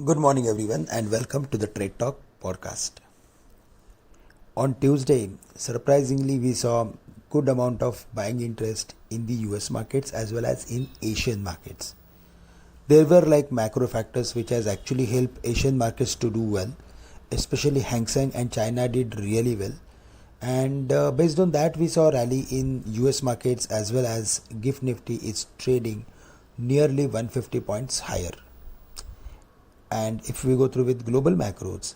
Good morning, everyone, and welcome to the Trade Talk podcast. On Tuesday, surprisingly, we saw good amount of buying interest in the US markets as well as in Asian markets. There were macro factors which has actually helped Asian markets to do well, especially Hang Seng and China did really well. And based on that, we saw a rally in US markets as well as GIFT Nifty is trading nearly 150 points higher. And if we go through with global macros,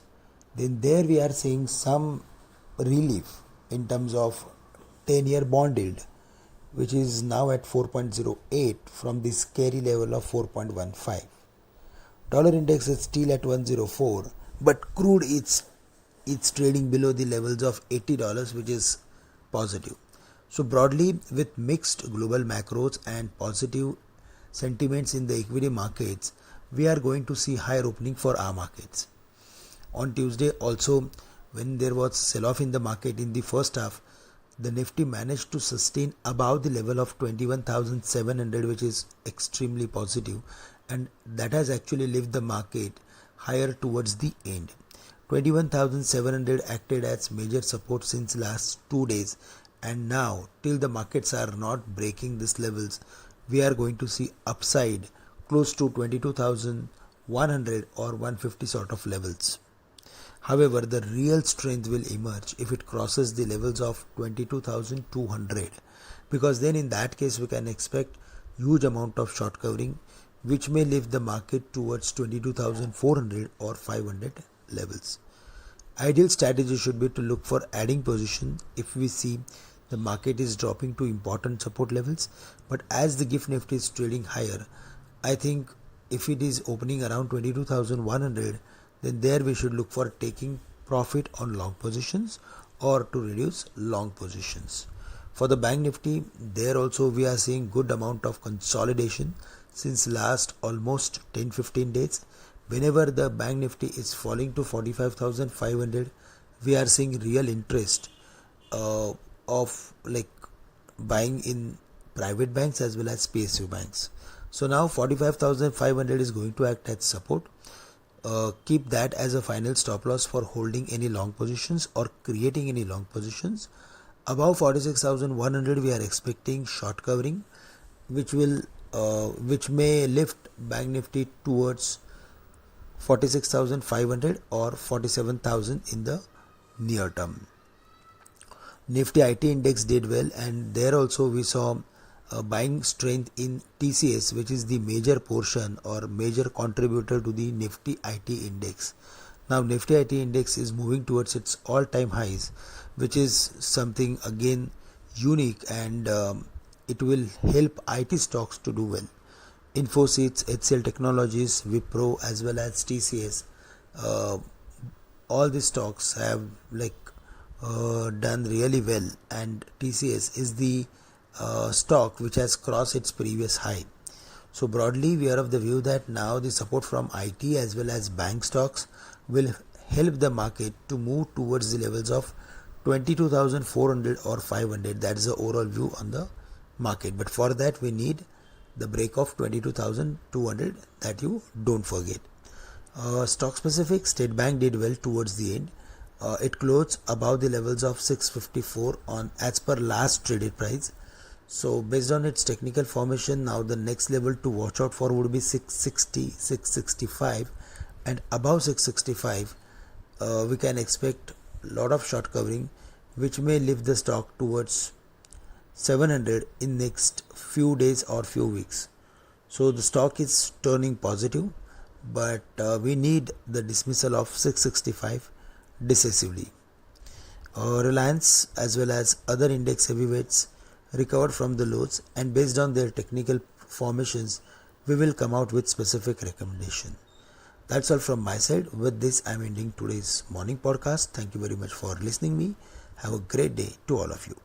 then there we are seeing some relief in terms of 10-year bond yield, which is now at 4.08 from the scary level of 4.15. Dollar index is still at 104, but crude it's trading below the levels of $80, which is positive. So broadly, with mixed global macros and positive sentiments in the equity markets, we are going to see higher opening for our markets. On Tuesday also, when there was sell-off in the market in the first half, the Nifty managed to sustain above the level of 21,700, which is extremely positive, and that has actually lifted the market higher towards the end. 21,700 acted as major support since last 2 days, and now till the markets are not breaking these levels, we are going to see upside close to 22,100 or 150 sort of levels. However, the real strength will emerge if it crosses the levels of 22,200, because then in that case we can expect huge amount of short covering, which may lift the market towards 22,400 or 500 levels. Ideal strategy should be to look for adding position if we see the market is dropping to important support levels, but as the GIFT Nifty is trading higher, I think if it is opening around 22,100, then there we should look for taking profit on long positions or to reduce long positions. For the Bank Nifty, there also we are seeing good amount of consolidation since last almost 10-15 days. Whenever the Bank Nifty is falling to 45,500, we are seeing real interest of buying in private banks as well as PSU banks. So now 45,500 is going to act as support. Keep that as a final stop loss for holding any long positions or creating any long positions. Above 46,100 we are expecting short covering, which may lift Bank Nifty towards 46,500 or 47,000 in the near term. Nifty IT index did well, and there also we saw buying strength in TCS, which is the major portion or major contributor to the Nifty IT index. Now Nifty IT index is moving towards its all-time highs, which is something again unique, and it will help IT stocks to do well. Infosys, HCL Technologies, Wipro as well as TCS, all these stocks have done really well, and TCS is the stock which has crossed its previous high. So broadly we are of the view that now the support from IT as well as bank stocks will help the market to move towards the levels of 22,400 or 500. That is the overall view on the market, but for that we need the break of 22,200, that you don't forget. Stock specific, State Bank did well towards the end. It closed above the levels of 654 on as per last traded price. So based on its technical formation, now the next level to watch out for would be 660, 665, and above 665 we can expect a lot of short covering, which may lift the stock towards 700 in next few days or few weeks. So the stock is turning positive, but we need the dismissal of 665 decisively. Reliance as well as other index heavyweights recovered from the lows, and based on their technical formations we will come out with specific recommendation. That's all from my side. With this I am ending today's morning podcast. Thank you very much for listening me. Have a great day to all of you.